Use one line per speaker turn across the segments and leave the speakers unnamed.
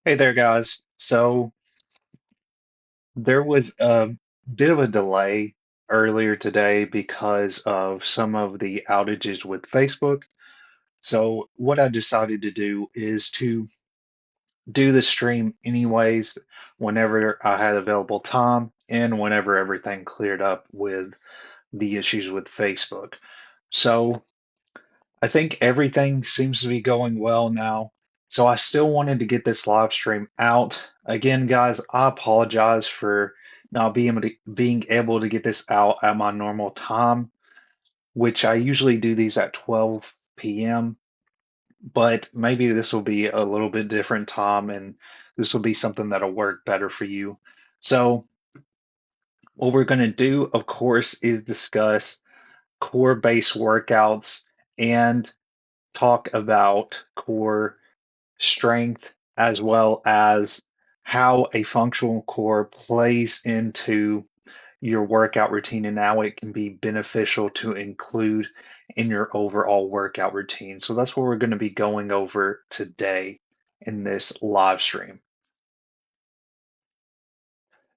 Hey there, guys. So there was a bit of a delay earlier today because of some of the outages with Facebook. So what I decided to do is to do the stream anyways whenever I had available time and whenever everything cleared up with the issues with Facebook. So I think everything seems to be going well now. So I still wanted to get this live stream out. Again, guys, I apologize for not being able to get this out at my normal time, which I usually do these at 12 p.m. But maybe this will be a little bit different time and this will be something that'll work better for you. So what we're going to do, of course, is discuss core-based workouts and talk about core strength as well as how a functional core plays into your workout routine and how it can be beneficial to include in your overall workout routine. So that's what we're going to be going over today in this live stream.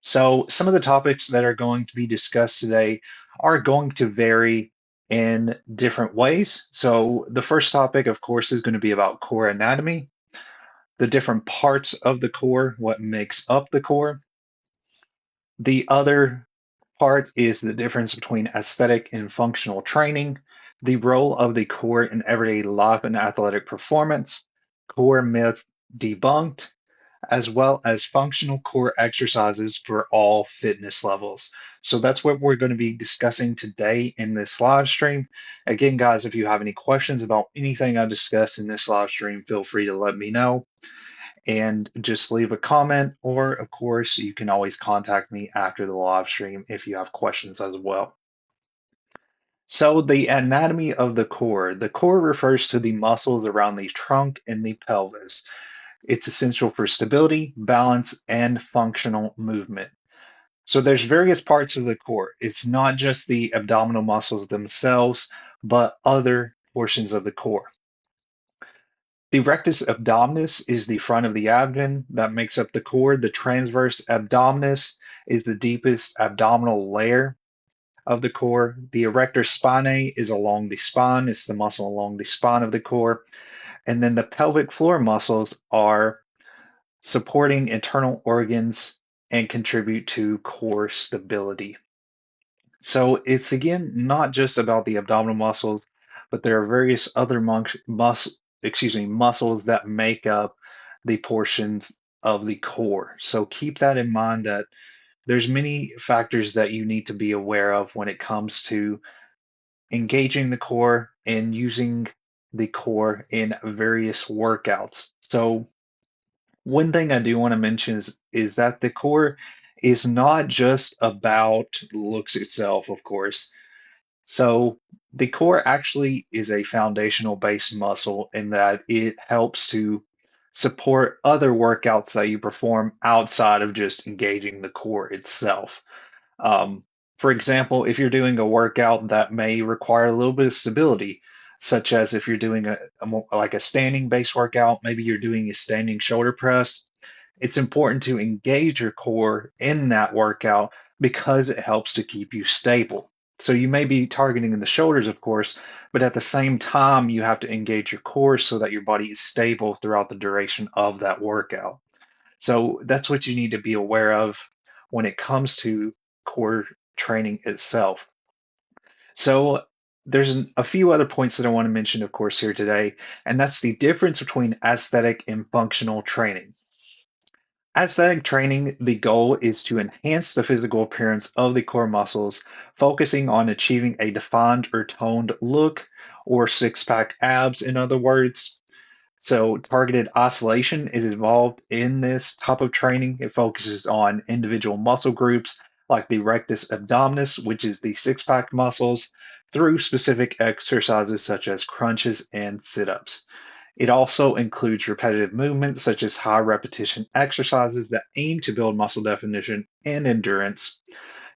So some of the topics that are going to be discussed today are going to vary in different ways. So the first topic, of course, is going to be about core anatomy, the different parts of the core, what makes up the core. The other part is the difference between aesthetic and functional training, the role of the core in everyday life and athletic performance, core myth debunked, as well as functional core exercises for all fitness levels. So that's what we're going to be discussing today in this live stream. Again, guys, if you have any questions about anything I discussed in this live stream, feel free to let me know and just leave a comment, or of course, you can always contact me after the live stream if you have questions as well. So, the anatomy of the core refers to the muscles around the trunk and the pelvis. It's essential for stability, balance, and functional movement. So, there's various parts of the core. It's not just the abdominal muscles themselves, but other portions of the core. The rectus abdominis is the front of the abdomen that makes up the core. The transverse abdominis is the deepest abdominal layer of the core. The erector spinae is along the spine, it's the muscle along the spine of the core. And then the pelvic floor muscles are supporting internal organs and contribute to core stability. So it's again not just about the abdominal muscles, but there are various other muscles that make up the portions of the core. So keep that in mind that there's many factors that you need to be aware of when it comes to engaging the core and using the core in various workouts. So one thing I do want to mention is that the core is not just about looks itself, of course. So the core actually is a foundational based muscle in that it helps to support other workouts that you perform outside of just engaging the core itself. Um, for example, if you're doing a workout that may require a little bit of stability, such as if you're doing like a standing based workout, maybe you're doing a standing shoulder press, it's important to engage your core in that workout because it helps to keep you stable. So you may be targeting the shoulders, of course, but at the same time, you have to engage your core so that your body is stable throughout the duration of that workout. So that's what you need to be aware of when it comes to core training itself. So there's a few other points that I want to mention, of course, here today, and that's the difference between aesthetic and functional training. Aesthetic training, the goal is to enhance the physical appearance of the core muscles, focusing on achieving a defined or toned look or six pack abs, in other words. So, targeted isolation is involved in this type of training. It focuses on individual muscle groups like the rectus abdominis, which is the six pack muscles, through specific exercises such as crunches and sit ups. It also includes repetitive movements such as high repetition exercises that aim to build muscle definition and endurance.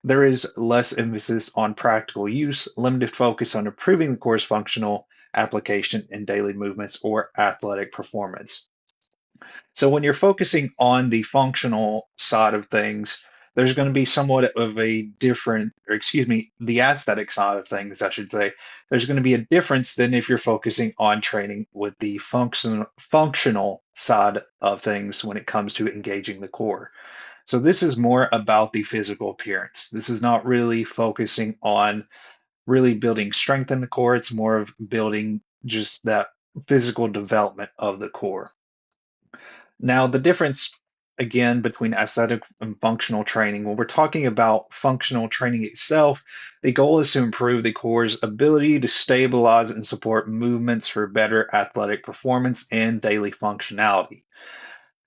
There is less emphasis on practical use, limited focus on improving the core's functional application in daily movements or athletic performance. So when you're focusing on the functional side of things, there's going to be somewhat of a different, or excuse me, the aesthetic side of things, I should say. There's going to be a difference than if you're focusing on training with the functional side of things when it comes to engaging the core. So this is more about the physical appearance. This is not really focusing on really building strength in the core. It's more of building just that physical development of the core. Now, the difference again between aesthetic and functional training, when we're talking about functional training itself, the goal is to improve the core's ability to stabilize and support movements for better athletic performance and daily functionality.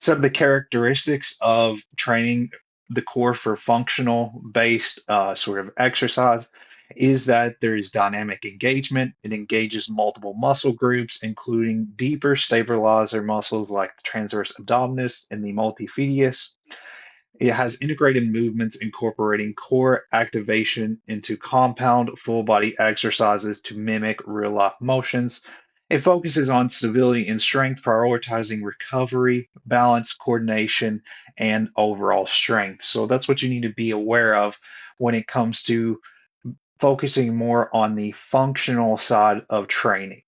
Some of the characteristics of training the core for functional based sort of exercise is that there is dynamic engagement. It engages multiple muscle groups, including deeper stabilizer muscles like the transverse abdominis and the multifidus. It has integrated movements incorporating core activation into compound full body exercises to mimic real life motions. It focuses on stability and strength, prioritizing recovery, balance, coordination, and overall strength. So that's what you need to be aware of when it comes to focusing more on the functional side of training.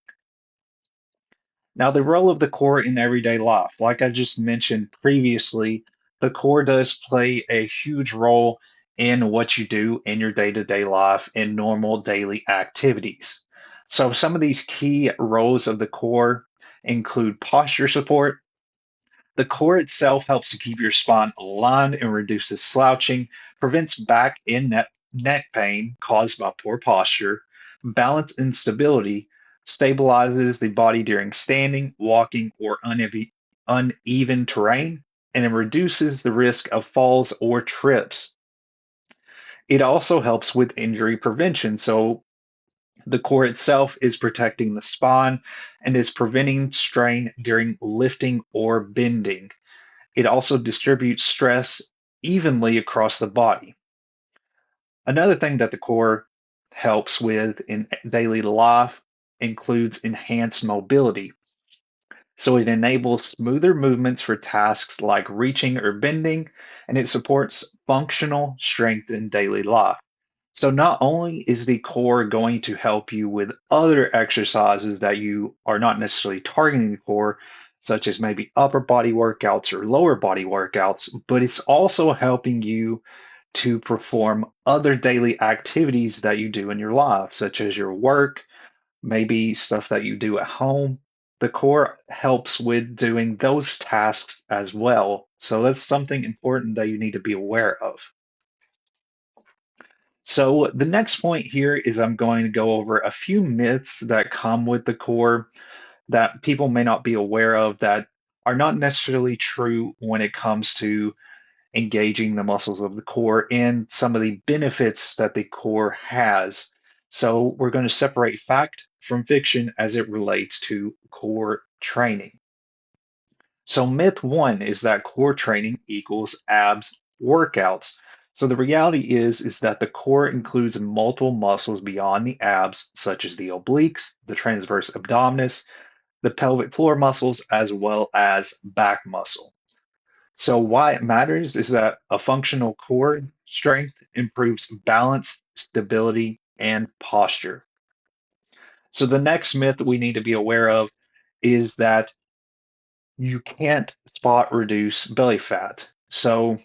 Now, the role of the core in everyday life, like I just mentioned previously, the core does play a huge role in what you do in your day to day life in normal daily activities. So, some of these key roles of the core include posture support. The core itself helps to keep your spine aligned and reduces slouching, prevents back and neck pain caused by poor posture, balance and stability, stabilizes the body during standing, walking, or uneven terrain, and it reduces the risk of falls or trips. It also helps with injury prevention. So the core itself is protecting the spine and is preventing strain during lifting or bending. It also distributes stress evenly across the body. Another thing that the core helps with in daily life includes enhanced mobility. So it enables smoother movements for tasks like reaching or bending, and it supports functional strength in daily life. So not only is the core going to help you with other exercises that you are not necessarily targeting the core, such as maybe upper body workouts or lower body workouts, but it's also helping you to perform other daily activities that you do in your life, such as your work, maybe stuff that you do at home. The core helps with doing those tasks as well. So that's something important that you need to be aware of. So the next point here is I'm going to go over a few myths that come with the core that people may not be aware of that are not necessarily true when it comes to engaging the muscles of the core and some of the benefits that the core has. So we're going to separate fact from fiction as it relates to core training. So myth one is that core training equals abs workouts. So the reality is that the core includes multiple muscles beyond the abs, such as the obliques, the transverse abdominis, the pelvic floor muscles, as well as back muscle. So why it matters is that a functional core strength improves balance, stability, and posture. So the next myth that we need to be aware of is that you can't spot reduce belly fat. So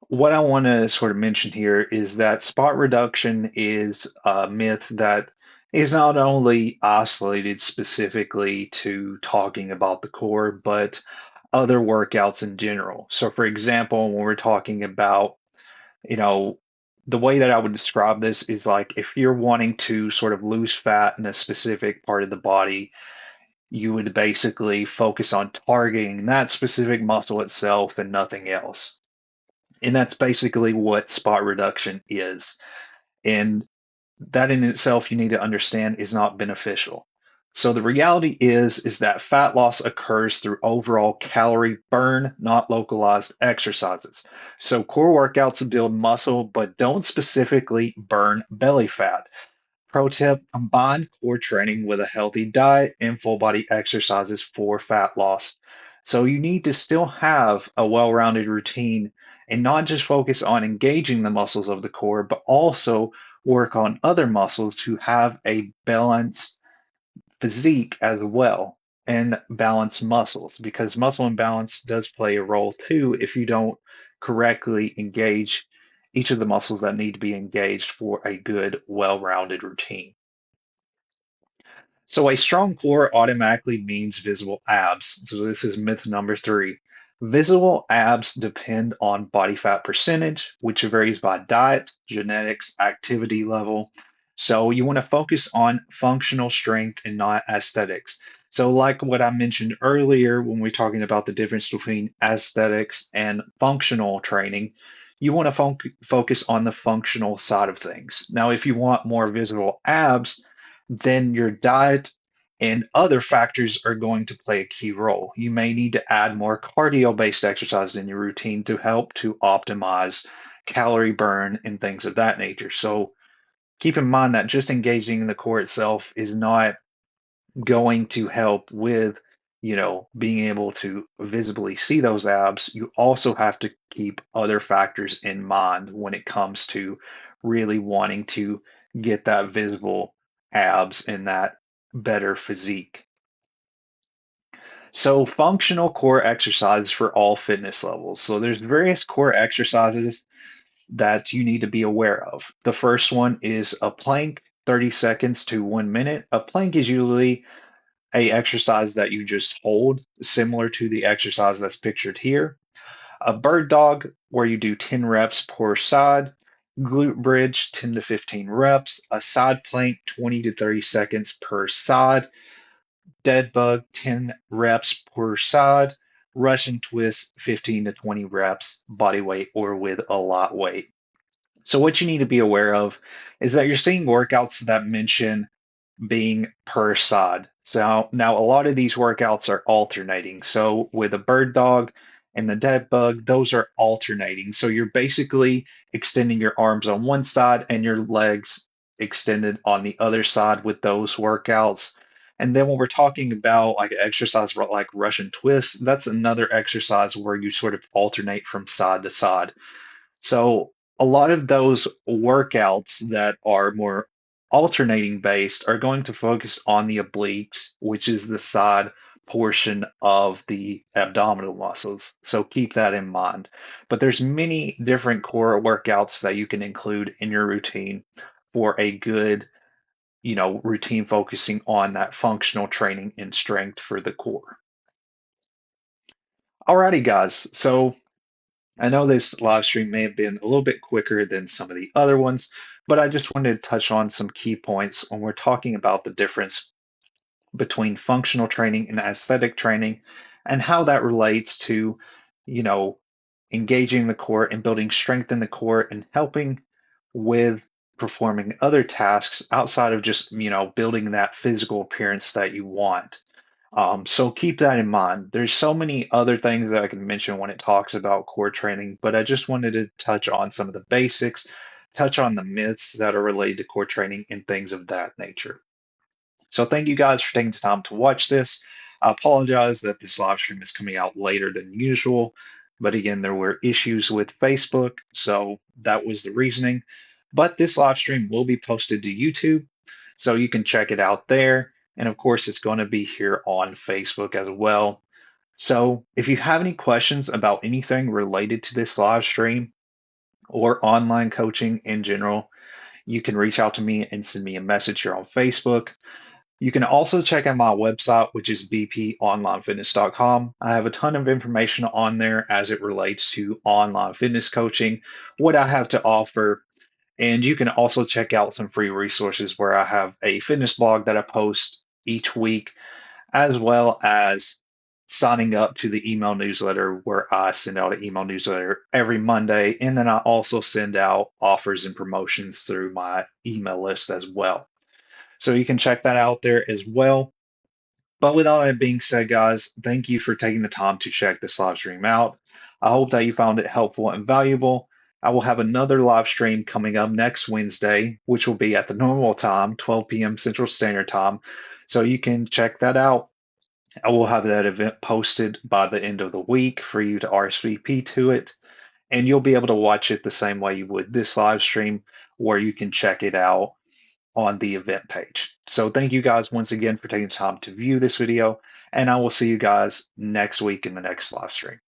what I want to sort of mention here is that spot reduction is a myth that is not only isolated specifically to talking about the core, but other workouts in general. So, for example, when we're talking about, you know, the way that I would describe this is like if you're wanting to sort of lose fat in a specific part of the body, you would basically focus on targeting that specific muscle itself and nothing else. And that's basically what spot reduction is. And that in itself, you need to understand is not beneficial. So the reality is that fat loss occurs through overall calorie burn, not localized exercises. So core workouts build muscle, but don't specifically burn belly fat. Pro tip, combine core training with a healthy diet and full body exercises for fat loss. So you need to still have a well-rounded routine and not just focus on engaging the muscles of the core, but also work on other muscles to have a balanced physique as well and balance muscles, because muscle imbalance does play a role too if you don't correctly engage each of the muscles that need to be engaged for a good, well-rounded routine. So a strong core automatically means visible abs. So this is myth number three. Visible abs depend on body fat percentage, which varies by diet, genetics, activity level. So you want to focus on functional strength and not aesthetics. So like what I mentioned earlier when we're talking about the difference between aesthetics and functional training, you want to focus on the functional side of things. Now, if you want more visible abs, then your diet and other factors are going to play a key role. You may need to add more cardio-based exercise in your routine to help to optimize calorie burn and things of that nature. So keep in mind that just engaging in the core itself is not going to help with, being able to visibly see those abs. You also have to keep other factors in mind when it comes to really wanting to get that visible abs and that better physique. So functional core exercises for all fitness levels. So there's various core exercises that you need to be aware of. The first one is a plank, 30 seconds to 1 minute. A plank is usually a exercise that you just hold, similar to the exercise that's pictured here. A bird dog, where you do 10 reps per side. Glute bridge, 10 to 15 reps. A side plank, 20 to 30 seconds per side. Dead bug, 10 reps per side. Russian twist, 15 to 20 reps, body weight or with a lot weight. So what you need to be aware of is that you're seeing workouts that mention being per side. So now a lot of these workouts are alternating. So with a bird dog and the dead bug, those are alternating. So you're basically extending your arms on one side and your legs extended on the other side with those workouts. And then when we're talking about like an exercise like Russian twist, that's another exercise where you sort of alternate from side to side. So a lot of those workouts that are more alternating based are going to focus on the obliques, which is the side portion of the abdominal muscles. So keep that in mind. But there's many different core workouts that you can include in your routine for a good, routine focusing on that functional training and strength for the core. Alrighty, guys. So I know this live stream may have been a little bit quicker than some of the other ones, but I just wanted to touch on some key points when we're talking about the difference between functional training and aesthetic training and how that relates to, you know, engaging the core and building strength in the core and helping with performing other tasks outside of just, building that physical appearance that you want. So keep that in mind. There's so many other things that I can mention when it talks about core training, but I just wanted to touch on some of the basics, touch on the myths that are related to core training and things of that nature. So thank you guys for taking the time to watch this. I apologize that this live stream is coming out later than usual, but again, there were issues with Facebook, so that was the reasoning. But this live stream will be posted to YouTube, so you can check it out there. And of course, it's going to be here on Facebook as well. So if you have any questions about anything related to this live stream or online coaching in general, you can reach out to me and send me a message here on Facebook. You can also check out my website, which is bponlinefitness.com. I have a ton of information on there as it relates to online fitness coaching, what I have to offer, and you can also check out some free resources where I have a fitness blog that I post each week, as well as signing up to the email newsletter where I send out an email newsletter every Monday. And then I also send out offers and promotions through my email list as well. So you can check that out there as well. But with all that being said, guys, thank you for taking the time to check this live stream out. I hope that you found it helpful and valuable. I will have another live stream coming up next Wednesday, which will be at the normal time, 12 p.m. Central Standard Time. So you can check that out. I will have that event posted by the end of the week for you to RSVP to it, and you'll be able to watch it the same way you would this live stream, where you can check it out on the event page. So thank you guys once again for taking time to view this video, and I will see you guys next week in the next live stream.